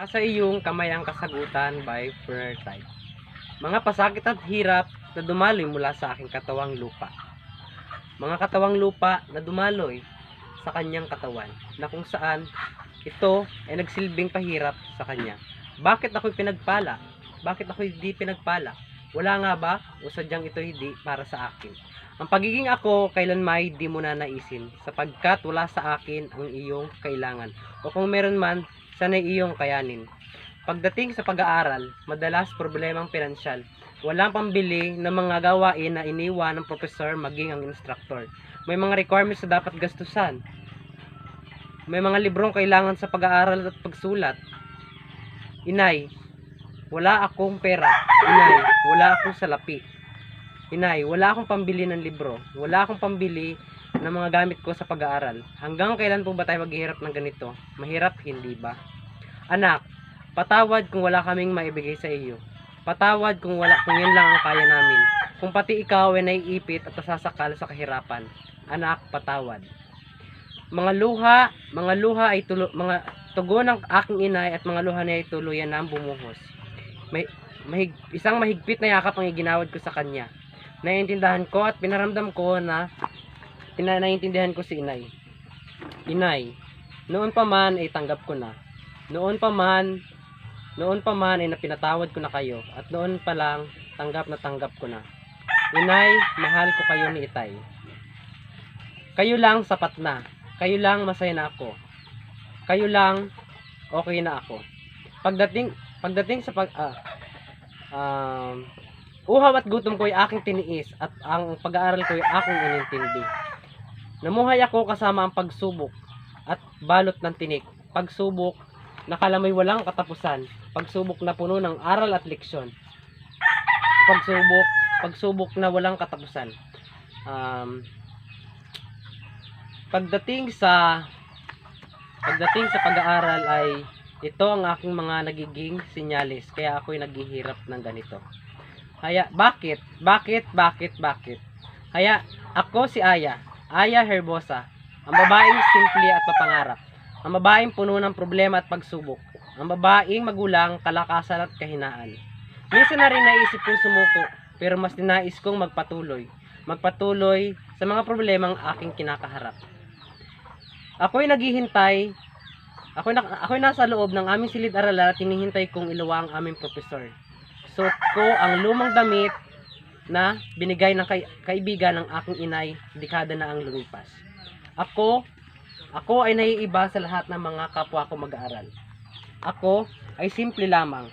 Asa iyong kamay ang kasagutan by Fertile. Mga pasakit at hirap na dumaloy mula sa aking katawang lupa. Mga katawang lupa na dumaloy sa kanyang katawan na kung saan ito ay nagsilbing pahirap sa kanya. Bakit ako'y pinagpala? Bakit ako'y di pinagpala? Wala nga ba o sadyang ito hindi para sa akin? Ang pagiging ako kailanmay di mo na naisin sapagkat wala sa akin ang iyong kailangan o kung meron man sana'y iyong kayanin. Pagdating sa pag-aaral, madalas problemang pinansyal. Walang pambili ng mga gawain na iniwan ng professor maging ang instructor. May mga requirements na dapat gastusan. May mga librong kailangan sa pag-aaral at pagsulat. Inay, wala akong pera. Inay, wala akong salapi. Inay, wala akong pambili ng libro. Wala akong pambili ng mga gamit ko sa pag-aaral. Hanggang kailan po ba tayo maghihirap ng ganito? Mahirap, hindi ba? Anak, patawad kung wala kaming maibigay sa iyo. Patawad kung yan lang ang kaya namin. Kung pati ikaw ay naiipit at nasasakal sa kahirapan. Anak, patawad. Mga luha ay mga tugon ng aking inay at mga luha niya ay tuluyan na bumuhos. Isang mahigpit na yakap ang iginawad ko sa kanya. Naiintindihan ko at pinaramdam ko na naiintindihan ko si inay. Inay, noon pa man ay tanggap ko na. Noon pa man ay napinatawad ko na kayo at noon pa lang tanggap ko na. Inay, mahal ko kayo ni Itay. Kayo lang sapat na. Kayo lang masaya na ako. Kayo lang okay na ako. Pagdating sa uhaw at gutom ko ay aking tiniis at ang pag-aaral ko ay aking inintindi. Namuhay ako kasama ang pagsubok at balot ng tinik. Pagsubok na kalamay walang katapusan. Pagsubok na puno ng aral at leksyon. Pagsubok na walang katapusan. Pagdating sa pag-aaral ay ito ang aking mga nagiging sinyalis kaya ako'y naghihirap ng ganito. Kaya bakit? Kaya ako si Aya Herbosa, ang babaeng simple at mapangarap. Ang babaeng puno ng problema at pagsubok. Ang babaeng magulang, kalakasan at kahinaan. Minsan na rin naisip kong sumuko, pero mas ninais kong magpatuloy sa mga problemang aking kinakaharap. Ako'y naghihintay, ako'y nasa loob ng aming silid-aralan at hinihintay kong iluwa ang aming professor. Suot ko ang lumang damit na binigay ng kaibigan ng aking inay, dekada na ang lumipas. Ako ay naiiba sa lahat ng mga kapwa ko mag-aaral. Ako ay simple lamang.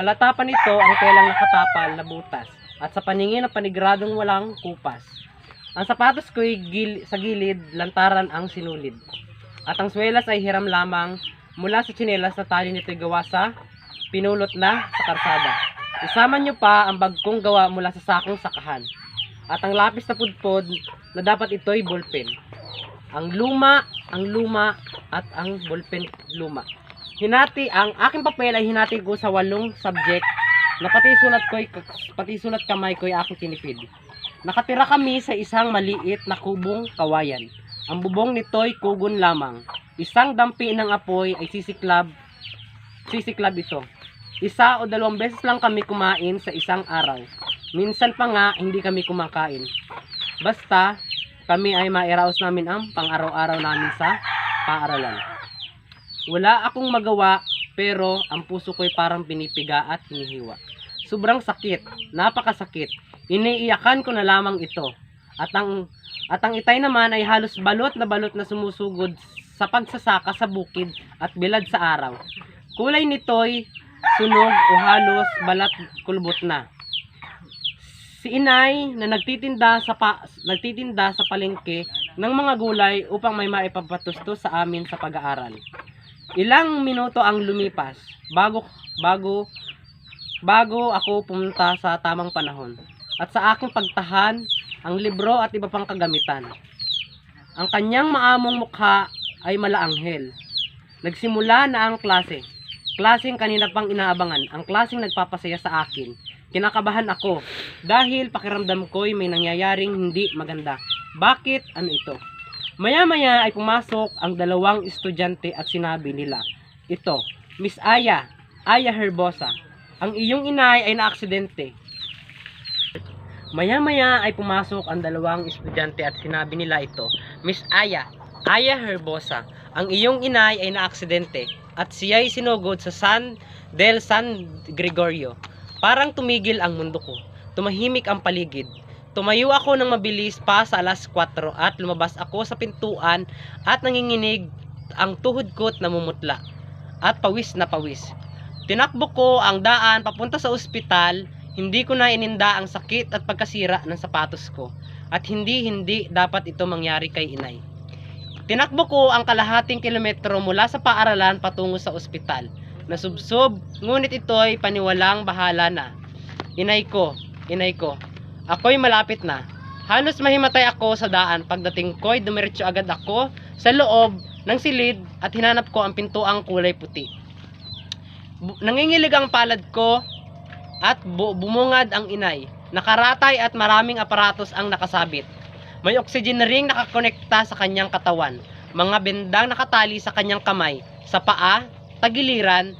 Halata pa nito ang telang nakatapal na butas at sa paningin ng panigradong walang kupas. Ang sapatos ko'y sa gilid, lantaran ang sinulid. At ang swelas ay hiram lamang mula sa tsinelas na tali nito'y gawa sa pinulot na sa karsada. Isama nyo pa ang bagkong gawa mula sa sakong sakahan. At ang lapis na pudpod na dapat ito'y ballpen. Ang luma at ang ballpen luma. Ang aking papel ay hinati ko sa 8 subject na pati sulat kamay ko'y aking tinipid. Nakatira kami sa isang maliit na kubong kawayan. Ang bubong nito'y kugon lamang. Isang dampi ng apoy ay sisiklab ito. 1 o 2 beses lang kami kumain sa isang araw. Minsan pa nga hindi kami kumakain. Basta kami ay mairaos namin ang pang-araw-araw namin sa paaralan. Wala akong magawa pero ang puso ko'y parang pinipiga at hinihiwa. Sobrang sakit, napakasakit. Iniiyakan ko na lamang ito. At ang Itay naman ay halos balot na sumusugod sa pagsasaka sa bukid at bilad sa araw. Kulay nito'y sunog o halos balat kulbot na. Si inay na nagtitinda sa palengke ng mga gulay upang may maipapatustos sa amin sa pag-aaral. Ilang minuto ang lumipas bago ako pumunta sa tamang panahon. At sa aking pagtahan, ang libro at iba pang kagamitan. Ang kanyang maamong mukha ay malaanghel. Nagsimula na ang klase. Klaseng kanina pang inaabangan. Ang klaseng nagpapasaya sa akin. Kinakabahan ako dahil pakiramdam ko'y may nangyayaring hindi maganda. Bakit? Ano ito? Maya-maya ay pumasok ang 2 estudyante at sinabi nila, ito, Miss Aya, Aya Herbosa. Ang iyong inay ay naaksidente. Maya-maya ay pumasok ang dalawang estudyante at sinabi nila ito, Miss Aya, Aya Herbosa, ang iyong inay ay naaksidente at siya'y sinugod sa San Gregorio. Parang tumigil ang mundo ko. Tumahimik ang paligid. Tumayo ako ng mabilis pa sa alas 4 at lumabas ako sa pintuan at nanginginig ang tuhod ko't namumutla at pawis na pawis. Tinakbo ko ang daan papunta sa ospital. Hindi ko na ininda ang sakit at pagkasira ng sapatos ko at hindi dapat ito mangyari kay inay. Tinakbo ko ang kalahating kilometro mula sa paaralan patungo sa ospital. Nasubsob, ngunit ito'y paniwalang bahala na. Inay ko, ako'y malapit na. Halos mahimatay ako sa daan. Pagdating ko'y dumiretso agad ako sa loob ng silid at hinanap ko ang pintuang kulay puti. Nangingilig ang palad ko at bumungad ang inay. Nakaratay at maraming aparatos ang nakasabit. May oxygen na ring nakakonekta sa kanyang katawan. Mga bendang nakatali sa kanyang kamay, sa paa, tagiliran,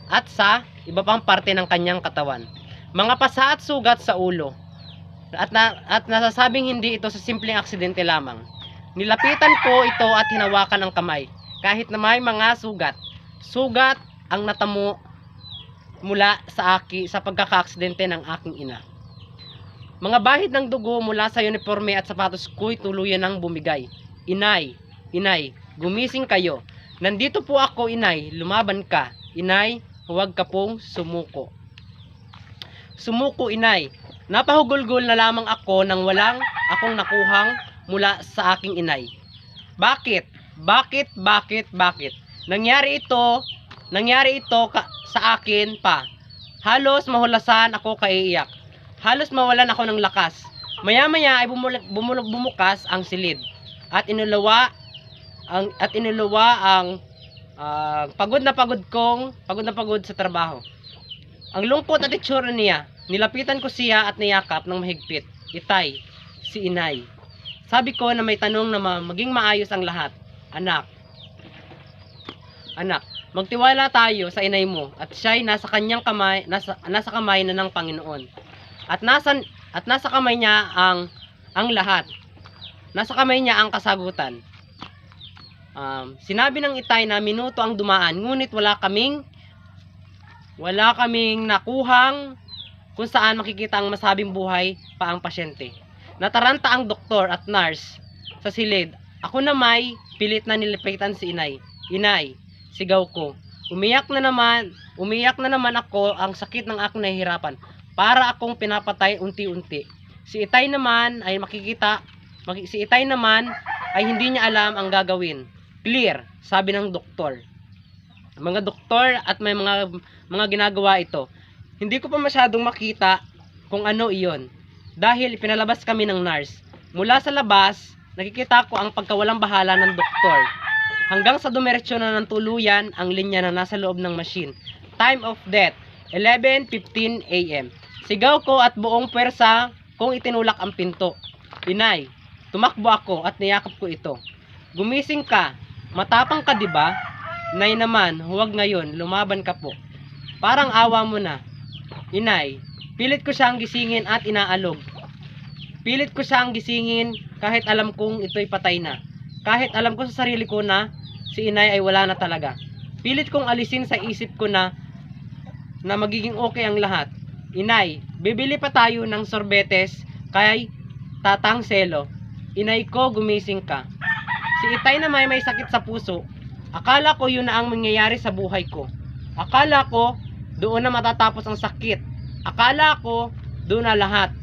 at sa iba pang parte ng kanyang katawan. Mga pasa at sugat sa ulo. At nasasabing hindi ito sa simpleng aksidente lamang. Nilapitan ko ito at hinawakan ang kamay. Kahit na may mga sugat. Sugat ang natamo mula sa pagkakaaksidente ng aking ina. Mga bahid ng dugo mula sa uniforme at sapatos ko'y tuluyan ng bumigay. Inay, gumising kayo. Nandito po ako, inay. Lumaban ka. Inay, huwag ka pong sumuko. Sumuko, inay. Napahugulgol na lamang ako nang walang akong nakuhang mula sa aking inay. Bakit? Nangyari ito sa akin pa. Halos mahulasan ako kaiiyak. Halos mawalan ako ng lakas. Maya-maya ay bumukas ang silid at inuluwa ang pagod na pagod sa trabaho. Ang lungkot at itsura niya. Nilapitan ko siya at niyakap ng mahigpit. Itay, si inay. Sabi ko na may tanong na maging maayos ang lahat. Anak, magtiwala tayo sa inay mo at siya'y nasa kanyang kamay, nasa kamay na ng Panginoon. At nasa kamay niya ang lahat. Nasa kamay niya ang kasagutan. Sinabi ng itay na minuto ang dumaan, ngunit wala kaming nakuhang kung saan makikita ang masabing buhay pa ang pasyente. Nataranta ang doktor at nurse sa silid. Ako na may pilit na nilipitan si inay. Inay, sigaw ko. Umiyak na naman ako ang sakit ng aking nahihirapan. Para akong pinapatay unti-unti. Si itay naman ay hindi niya alam ang gagawin. Clear, sabi ng doktor. Mga doktor at may mga ginagawa ito. Hindi ko pa masyadong makita kung ano iyon. Dahil pinalabas kami ng nurse. Mula sa labas, nakikita ko ang pagkawalang bahala ng doktor. Hanggang sa dumiretso na ng tuluyan ang linya na nasa loob ng machine. Time of death, 11:15 AM. Sigaw ko at buong pwersa kong itinulak ang pinto. Inay, tumakbo ako at niyakap ko ito. Gumising ka, matapang ka diba? Nay naman, huwag ngayon, lumaban ka po. Parang awa mo na. Inay, pilit ko siyang gisingin at inaalog. Pilit ko siyang gisingin kahit alam kong ito'y patay na. Kahit alam ko sa sarili ko na si inay ay wala na talaga. Pilit kong alisin sa isip ko na magiging okay ang lahat. Inay, bibili pa tayo ng sorbetes kay Tatang Selo. Inay ko, gumising ka. Si itay na may sakit sa puso. Akala ko yun na ang mangyayari sa buhay ko. Akala ko doon na matatapos ang sakit. Akala ko doon na lahat.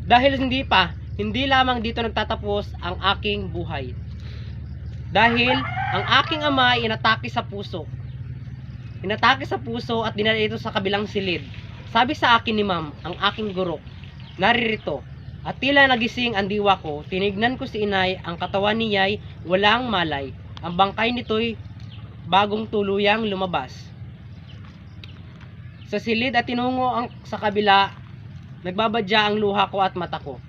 Dahil hindi lamang dito nagtatapos ang aking buhay. Dahil ang aking ama ay inatake sa puso. Inatake sa puso at dinala ito sa kabilang silid. Sabi sa akin ni ma'am, ang aking guro, naririto. At tila nagising ang diwa ko, tinignan ko si inay, ang katawan niya'y walang malay. Ang bangkay nito'y bagong tuluyang lumabas. Sa silid at tinungo sa kabila, nagbabadya ang luha ko at mata ko.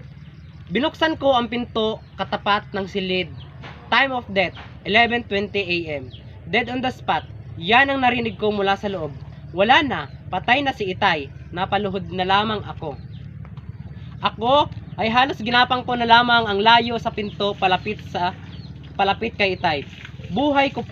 Binuksan ko ang pinto katapat ng silid. Time of death, 11:20 AM. Dead on the spot. Yan ang narinig ko mula sa loob. Wala na, patay na si Itay. Napaluhod na lamang ako. Ako ay halos ginapang ko na lamang ang layo sa pinto palapit kay Itay. Buhay ka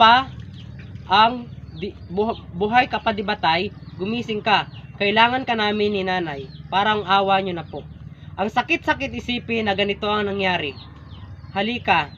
pa di ba Tay? Gumising ka. Kailangan ka namin ni Nanay. Parang awa nyo na po. Ang sakit-sakit isipin na ganito ang nangyari. Halika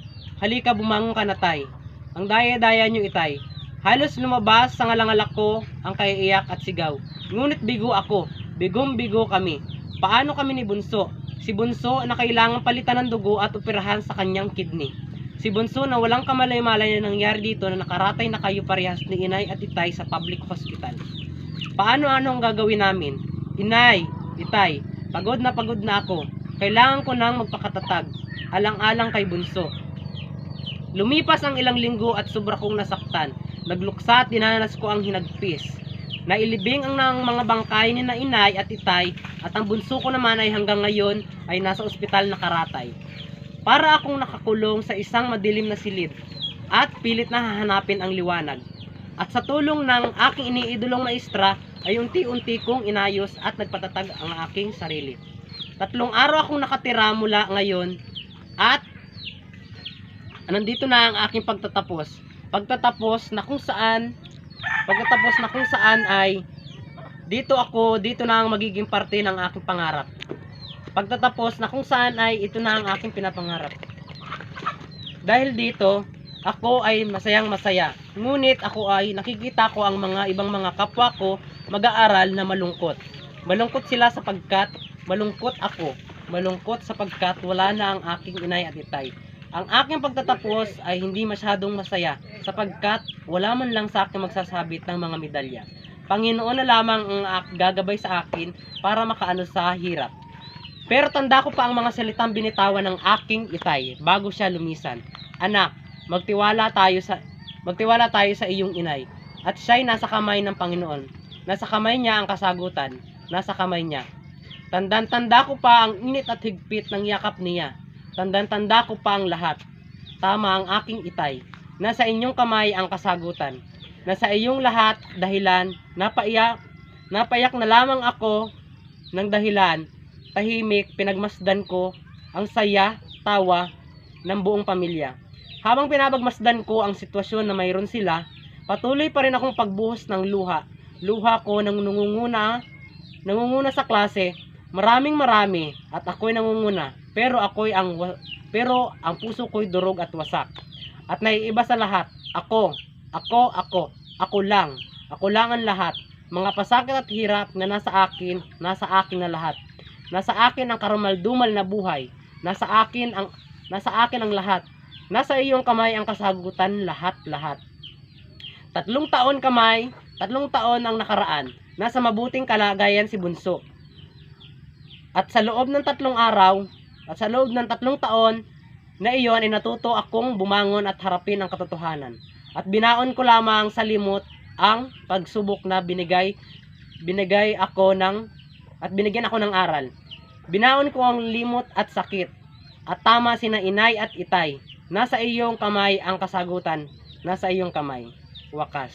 bumangon ka na Tay. Ang daya-daya nyo Itay. Halos lumabas sa ngalangalak ko ang kaiiyak at sigaw. Ngunit bigo ako. Bigong-bigo kami. Paano kami ni Bunso? Si Bunso na kailangang palitan ng dugo at operahan sa kanyang kidney. Si Bunso na walang kamalay-malay na nangyari dito na nakaratay na kayo parehas ni Inay at Itay sa public hospital. Paano-ano ang gagawin namin? Inay, Itay, pagod na ako. Kailangan ko nang magpakatatag. Alang-alang kay Bunso. Lumipas ang ilang linggo at sobra kong nasaktan. Nagluksa at dinanas ko ang hinagpis. Nailibing ang mga bangkay ni na Inay at Itay at ang bunso ko naman ay hanggang ngayon ay nasa ospital nakaratay. Para akong nakakulong sa isang madilim na silid at pilit na hahanapin ang liwanag. At sa tulong ng aking iniidolong maestra ay unti-unti kong inayos at nagpatatag ang aking sarili. 3 araw akong nakatira mula ngayon at nandito na ang aking pagtatapos. Pagtatapos na kung saan ay dito na ang magiging parte ng aking pangarap. Pagtatapos na kung saan ay ito na ang aking pinapangarap. Dahil dito, ako ay masayang masaya. Ngunit ako ay nakikita ko ang mga ibang mga kapwa ko mag-aaral na malungkot. Malungkot sila sapagkat malungkot ako. Malungkot sapagkat wala na ang aking Inay at Itay. Ang aking pagtatapos ay hindi masyadong masaya sapagkat wala man lang sa akin magsasabit ng mga medalya. Panginoon na lamang ang gagabay sa akin para makaano sa hirap. Pero tanda ko pa ang mga salitang binitawan ng aking Itay bago siya lumisan. Anak, magtiwala tayo sa iyong Inay at siya'y nasa kamay ng Panginoon. Nasa kamay niya ang kasagutan. Nasa kamay niya. Tanda ko pa ang init at higpit ng yakap niya. Tanda ko pa ang lahat. Tama ang aking Itay. Nasa inyong kamay ang kasagutan. Nasa iyong lahat dahilan. Napaiyak na lamang ako ng dahilan. Tahimik, pinagmasdan ko ang saya, tawa ng buong pamilya. Habang pinapagmasdan ko ang sitwasyon na mayroon sila, patuloy pa rin akong pagbuhos ng luha. Luha ko nang nangunguna sa klase. Marami at ako'y nangunguna. Pero ang puso ko'y durog at wasak. At naiiba sa lahat, ako lang ang lahat. Mga pasakit at hirap na nasa akin na lahat. Nasa akin ang karumaldumal na buhay. Nasa akin ang lahat. Nasa iyong kamay ang kasagutan lahat. 3 taon ang nakaraan. Nasa mabuting kalagayan si Bunso. At sa loob ng 3 taon na iyon ay natuto akong bumangon at harapin ang katotohanan. At binaon ko lamang sa limot ang pagsubok na binigyan ako ng aral. Binaon ko ang limot at sakit. At tama sina Inay at Itay. Nasa iyong kamay ang kasagutan. Nasa iyong kamay. Wakas.